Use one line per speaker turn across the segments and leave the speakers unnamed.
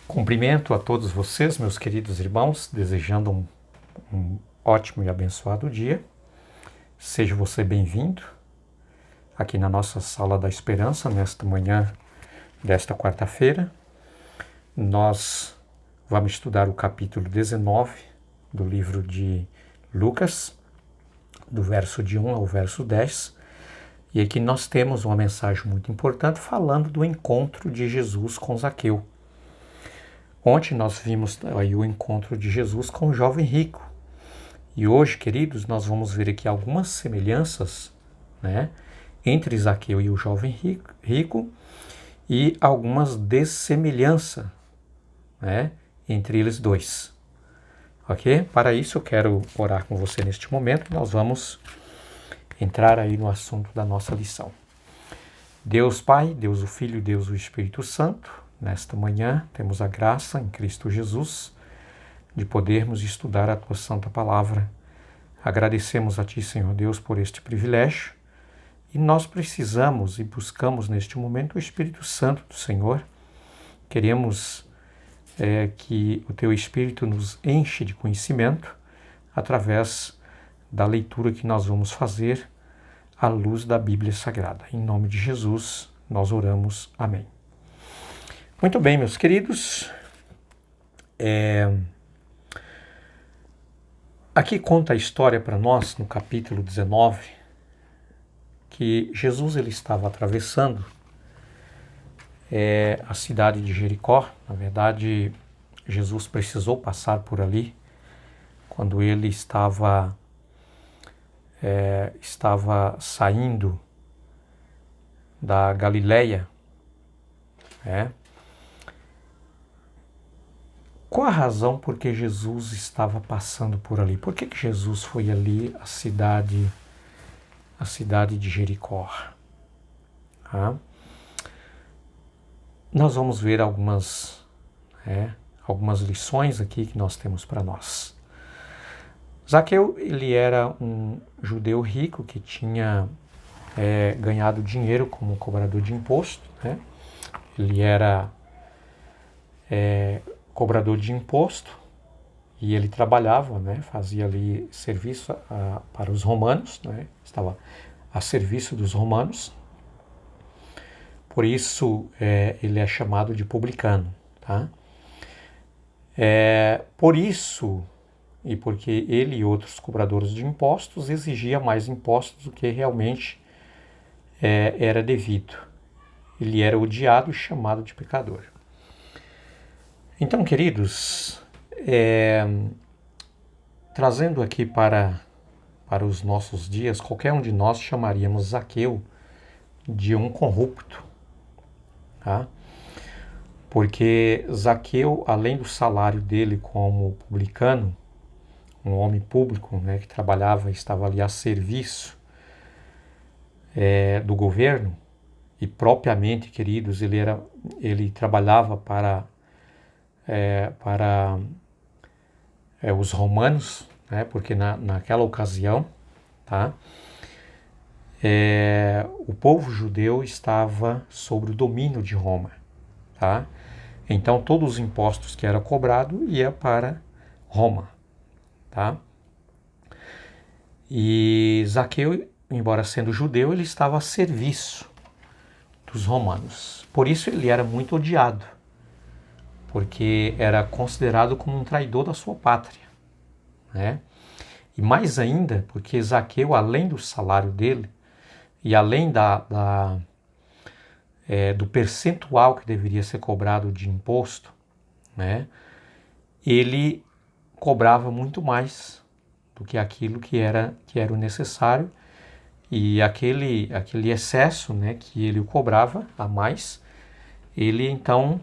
Cumprimento a todos vocês, meus queridos irmãos, desejando um ótimo e abençoado dia. Seja você bem-vindo aqui na nossa Sala da Esperança, nesta manhã desta quarta-feira. Nós vamos estudar o capítulo 19 do livro de Lucas, do verso de 1 ao verso 10. E aqui nós temos uma mensagem muito importante falando do encontro de Jesus com Zaqueu. Ontem nós vimos aí o encontro de Jesus com o jovem rico. E hoje, queridos, nós vamos ver aqui algumas semelhanças, né, entre Zaqueu e o jovem rico e algumas dessemelhanças, né, entre eles dois. Ok? Para isso eu quero orar com você neste momento e nós vamos entrar aí no assunto da nossa lição. Deus Pai, Deus o Filho, Deus o Espírito Santo, nesta manhã temos a graça em Cristo Jesus de podermos estudar a Tua Santa Palavra. Agradecemos a Ti, Senhor Deus, por este privilégio e nós precisamos e buscamos neste momento o Espírito Santo do Senhor. Queremos que o Teu Espírito nos enche de conhecimento através da leitura que nós vamos fazer à luz da Bíblia Sagrada. Em nome de Jesus, nós oramos. Amém. Muito bem, meus queridos. Aqui conta a história para nós, no capítulo 19, que Jesus ele estava atravessando a cidade de Jericó. Na verdade, Jesus precisou passar por ali quando ele estava saindo da Galileia. Qual a razão por que Jesus estava passando por ali? Por que Jesus foi ali à cidade de Jericó? Nós vamos ver algumas lições aqui que nós temos para nós. Zaqueu, ele era um judeu rico que tinha ganhado dinheiro como cobrador de imposto, né? Ele era cobrador de imposto e ele trabalhava, né? Fazia ali serviço para os romanos, né? Estava a serviço dos romanos. Por isso ele é chamado de publicano, tá? Por isso, e porque ele e outros cobradores de impostos exigiam mais impostos do que realmente era devido. Ele era odiado e chamado de pecador. Então, queridos, trazendo aqui para os nossos dias, qualquer um de nós chamaríamos Zaqueu de um corrupto, tá? Porque Zaqueu, além do salário dele como publicano, um homem público, né, que trabalhava e estava ali a serviço do governo, e propriamente, queridos, ele trabalhava para os romanos, né, porque naquela ocasião, tá, o povo judeu estava sob o domínio de Roma, tá? Então todos os impostos que eram cobrados ia para Roma, tá? E Zaqueu, embora sendo judeu, ele estava a serviço dos romanos. Por isso ele era muito odiado, porque era considerado como um traidor da sua pátria, né? E mais ainda, porque Zaqueu, além do salário dele, e além do percentual que deveria ser cobrado de imposto, né, ele cobrava muito mais do que aquilo que era o necessário, e aquele excesso, né, que ele cobrava a mais, ele então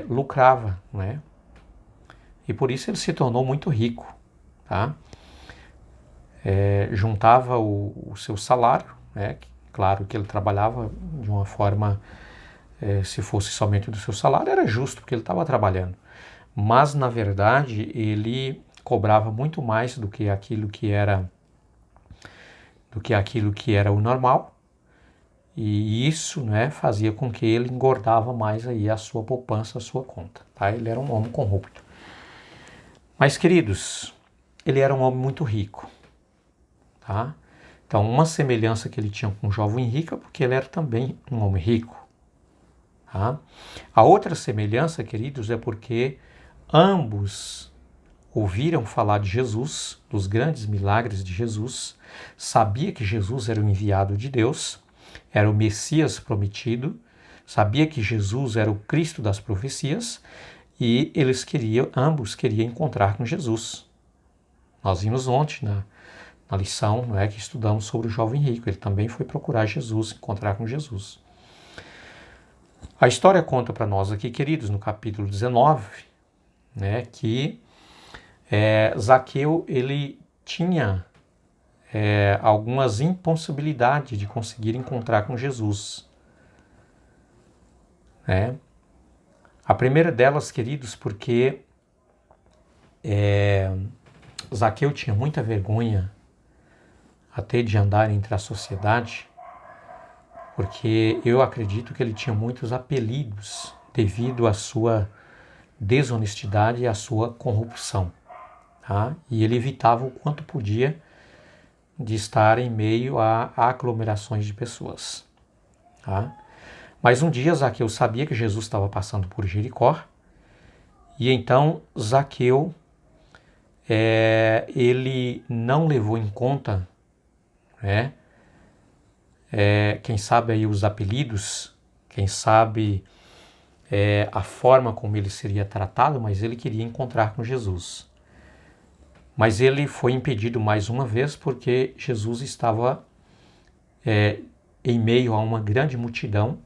lucrava, né? E por isso ele se tornou muito rico, tá? Juntava o seu salário, né? Claro que ele trabalhava de uma forma, se fosse somente do seu salário, era justo, porque ele estava trabalhando. Mas, na verdade, ele cobrava muito mais do que aquilo que era o normal. E isso, né, fazia com que ele engordava mais aí a sua poupança, a sua conta. Tá? Ele era um homem corrupto. Mas, queridos, ele era um homem muito rico. Tá? Então, uma semelhança que ele tinha com o jovem rico é porque ele era também um homem rico. Tá? A outra semelhança, queridos, é porque ambos ouviram falar de Jesus, dos grandes milagres de Jesus, sabia que Jesus era o enviado de Deus, era o Messias prometido, sabia que Jesus era o Cristo das profecias e ambos queriam encontrar com Jesus. Nós vimos ontem na lição, não é, que estudamos sobre o jovem rico, ele também foi procurar Jesus, encontrar com Jesus. A história conta para nós aqui, queridos, no capítulo 19, né, que Zaqueu ele tinha algumas impossibilidades de conseguir encontrar com Jesus. Né? A primeira delas, queridos, porque Zaqueu tinha muita vergonha até de andar entre a sociedade, porque eu acredito que ele tinha muitos apelidos devido à sua desonestidade e à sua corrupção. Tá? E ele evitava o quanto podia de estar em meio a aglomerações de pessoas. Tá? Mas um dia Zaqueu sabia que Jesus estava passando por Jericó, e então Zaqueu ele não levou em conta, né, quem sabe aí os apelidos, quem sabe a forma como ele seria tratado, mas ele queria encontrar com Jesus. Mas ele foi impedido mais uma vez porque Jesus estava em meio a uma grande multidão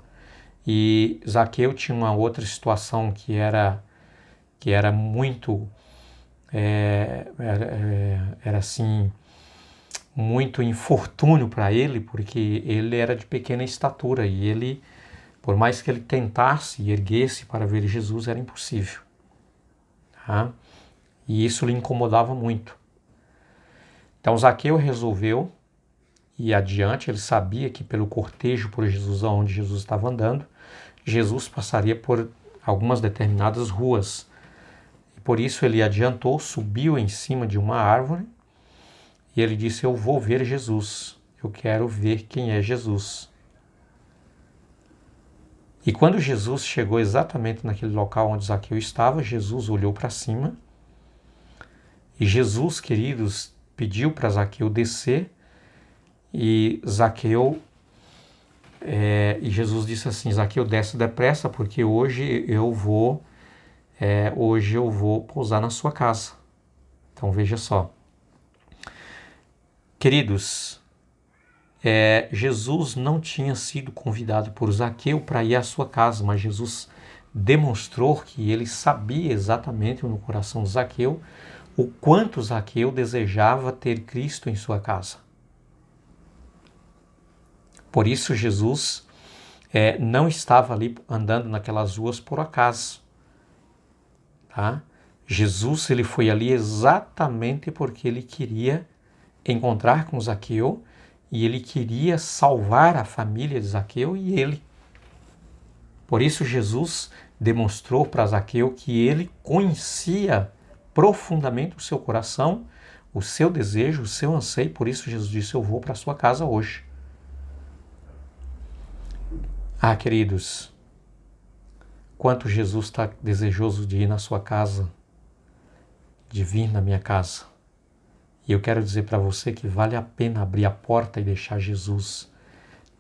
e Zaqueu tinha uma outra situação que era muito era assim muito infortúnio para ele, porque ele era de pequena estatura e ele, por mais que ele tentasse e erguesse para ver Jesus, era impossível. Tá? E isso lhe incomodava muito. Então Zaqueu resolveu ir adiante, ele sabia que pelo cortejo por Jesus, onde Jesus estava andando, Jesus passaria por algumas determinadas ruas. E por isso ele adiantou, subiu em cima de uma árvore e ele disse: eu vou ver Jesus, eu quero ver quem é Jesus. E quando Jesus chegou exatamente naquele local onde Zaqueu estava, Jesus olhou para cima e Jesus, queridos, pediu para Zaqueu descer e Zaqueu e Jesus disse assim: Zaqueu, desce depressa porque hoje eu vou pousar na sua casa. Então veja só, queridos, Jesus não tinha sido convidado por Zaqueu para ir à sua casa, mas Jesus demonstrou que ele sabia exatamente no coração de Zaqueu o quanto Zaqueu desejava ter Cristo em sua casa. Por isso Jesus não estava ali andando naquelas ruas por acaso. Tá? Jesus ele foi ali exatamente porque ele queria encontrar com Zaqueu e ele queria salvar a família de Zaqueu e ele. Por isso Jesus demonstrou para Zaqueu que ele conhecia profundamente o seu coração, o seu desejo, o seu anseio. Por isso Jesus disse: eu vou para a sua casa hoje. Ah, queridos, quanto Jesus está desejoso de ir na sua casa, de vir na minha casa. E eu quero dizer para você que vale a pena abrir a porta e deixar Jesus,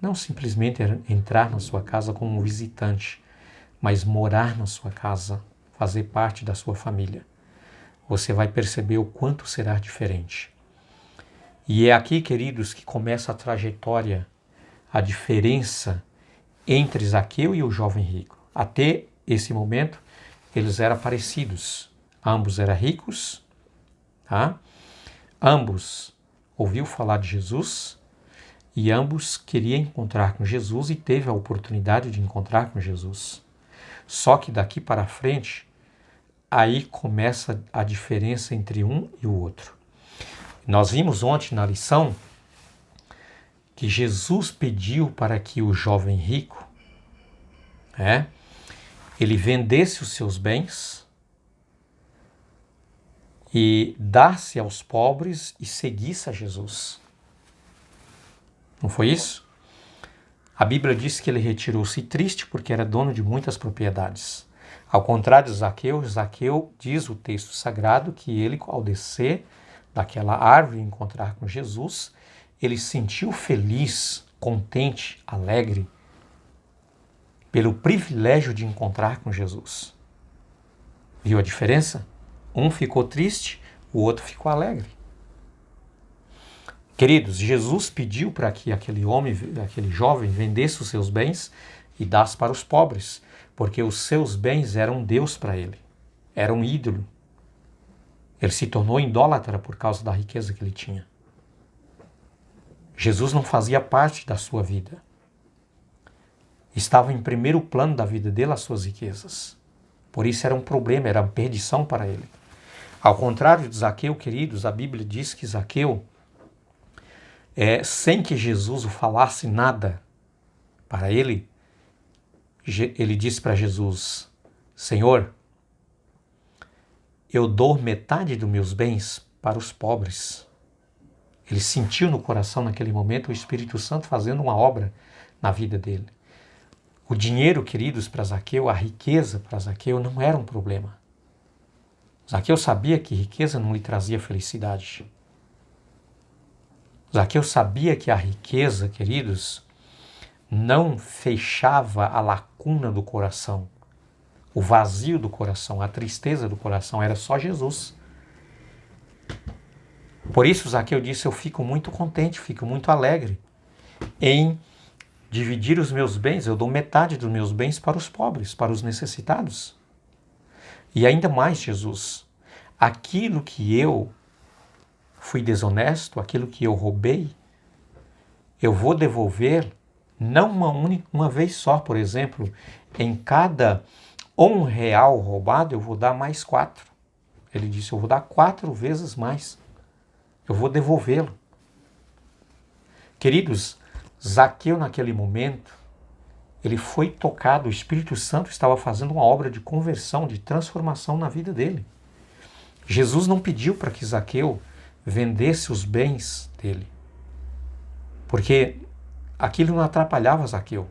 não simplesmente entrar na sua casa como um visitante, mas morar na sua casa, fazer parte da sua família. Você vai perceber o quanto será diferente. E é aqui, queridos, que começa a trajetória, a diferença entre Zaqueu e o jovem rico. Até esse momento, eles eram parecidos. Ambos eram ricos, tá? Ambos ouviu falar de Jesus e ambos queriam encontrar com Jesus e teve a oportunidade de encontrar com Jesus. Só que daqui para frente, aí começa a diferença entre um e o outro. Nós vimos ontem na lição que Jesus pediu para que o jovem rico, ele vendesse os seus bens e desse aos pobres e seguisse a Jesus. Não foi isso? A Bíblia diz que ele retirou-se triste porque era dono de muitas propriedades. Ao contrário de Zaqueu, Zaqueu diz o texto sagrado que ele, ao descer daquela árvore e encontrar com Jesus, ele se sentiu feliz, contente, alegre, pelo privilégio de encontrar com Jesus. Viu a diferença? Um ficou triste, o outro ficou alegre. Queridos, Jesus pediu para que aquele jovem vendesse os seus bens e desse para os pobres, porque os seus bens eram Deus para ele, era um ídolo. Ele se tornou idólatra por causa da riqueza que ele tinha. Jesus não fazia parte da sua vida. Estava em primeiro plano da vida dele as suas riquezas. Por isso era um problema, era uma perdição para ele. Ao contrário de Zaqueu, queridos, a Bíblia diz que Zaqueu, sem que Jesus o falasse nada para ele, ele disse para Jesus: Senhor, eu dou metade dos meus bens para os pobres. Ele sentiu no coração naquele momento o Espírito Santo fazendo uma obra na vida dele. O dinheiro, queridos, para Zaqueu, a riqueza para Zaqueu não era um problema. Zaqueu sabia que riqueza não lhe trazia felicidade. Zaqueu sabia que a riqueza, queridos, não fechava a lacuna do coração, o vazio do coração, a tristeza do coração, era só Jesus. Por isso Zaqueu disse: eu fico muito contente, fico muito alegre em dividir os meus bens, eu dou metade dos meus bens para os pobres, para os necessitados. E ainda mais, Jesus, aquilo que eu fui desonesto, aquilo que eu roubei, eu vou devolver não uma vez só, por exemplo, em cada R$1 roubado eu vou dar mais 4. Ele disse: eu vou dar 4 vezes mais. Eu vou devolvê-lo. Queridos, Zaqueu naquele momento, ele foi tocado, o Espírito Santo estava fazendo uma obra de conversão, de transformação na vida dele. Jesus não pediu para que Zaqueu vendesse os bens dele, porque aquilo não atrapalhava Zaqueu.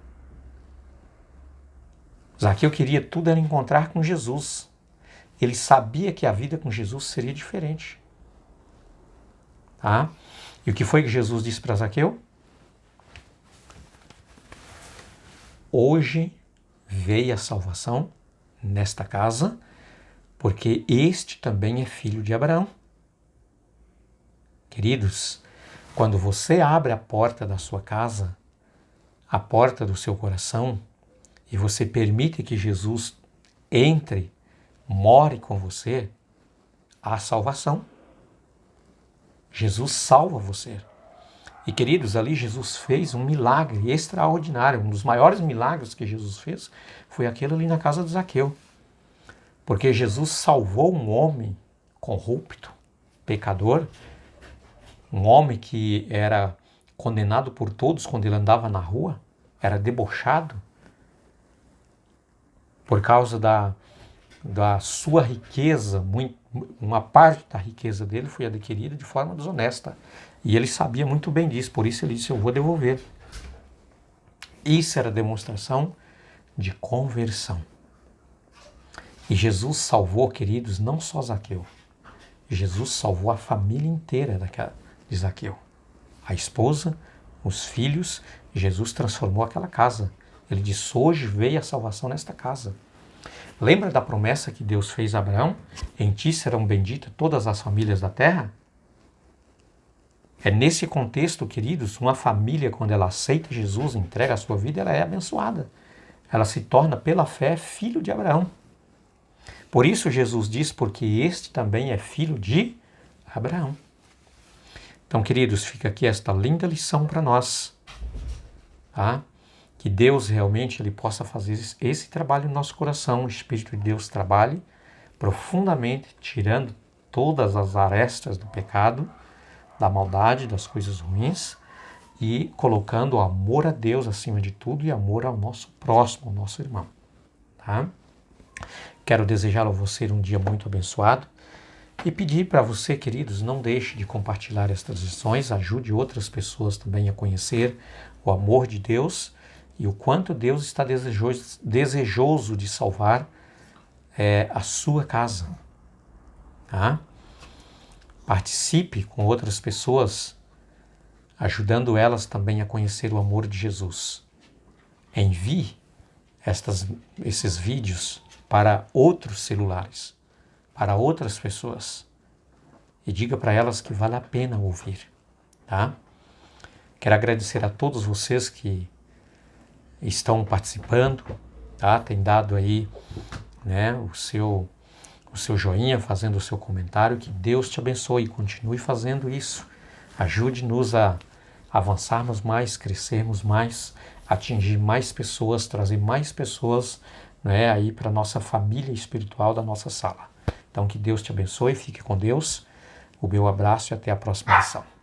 Zaqueu queria tudo era encontrar com Jesus. Ele sabia que a vida com Jesus seria diferente. Tá? E o que foi que Jesus disse para Zaqueu? Hoje veio a salvação nesta casa, porque este também é filho de Abraão. Queridos, quando você abre a porta da sua casa, a porta do seu coração, e você permite que Jesus entre, more com você, há salvação. Jesus salva você. E queridos, ali Jesus fez um milagre extraordinário. Um dos maiores milagres que Jesus fez foi aquele ali na casa de Zaqueu. Porque Jesus salvou um homem corrupto, pecador, um homem que era condenado por todos quando ele andava na rua, era debochado, por causa da sua riqueza, uma parte da riqueza dele foi adquirida de forma desonesta. E ele sabia muito bem disso, por isso ele disse: eu vou devolver. Isso era demonstração de conversão. E Jesus salvou, queridos, não só Zaqueu. Jesus salvou a família inteira de Zaqueu. A esposa, os filhos, Jesus transformou aquela casa. Ele disse: hoje veio a salvação nesta casa. Lembra da promessa que Deus fez a Abraão? Em ti serão benditas todas as famílias da terra? É nesse contexto, queridos, uma família, quando ela aceita Jesus, entrega a sua vida, ela é abençoada. Ela se torna, pela fé, filho de Abraão. Por isso Jesus diz: porque este também é filho de Abraão. Então, queridos, fica aqui esta linda lição para nós, tá? Que Deus realmente ele possa fazer esse trabalho no nosso coração, o Espírito de Deus trabalhe profundamente, tirando todas as arestas do pecado, da maldade, das coisas ruins, e colocando o amor a Deus acima de tudo e amor ao nosso próximo, ao nosso irmão. Tá? Quero desejar a você um dia muito abençoado e pedir para você, queridos, não deixe de compartilhar estas lições, ajude outras pessoas também a conhecer o amor de Deus e o quanto Deus está desejoso de salvar a sua casa. Tá? Participe com outras pessoas, ajudando elas também a conhecer o amor de Jesus. Envie esses vídeos para outros celulares, para outras pessoas, e diga para elas que vale a pena ouvir. Tá? Quero agradecer a todos vocês que estão participando, tá? Tem dado aí, né, o seu joinha, fazendo o seu comentário. Que Deus te abençoe e continue fazendo isso. Ajude-nos a avançarmos mais, crescermos mais, atingir mais pessoas, trazer mais pessoas, né, aí para a nossa família espiritual da nossa sala. Então que Deus te abençoe, fique com Deus. O meu abraço e até a próxima lição.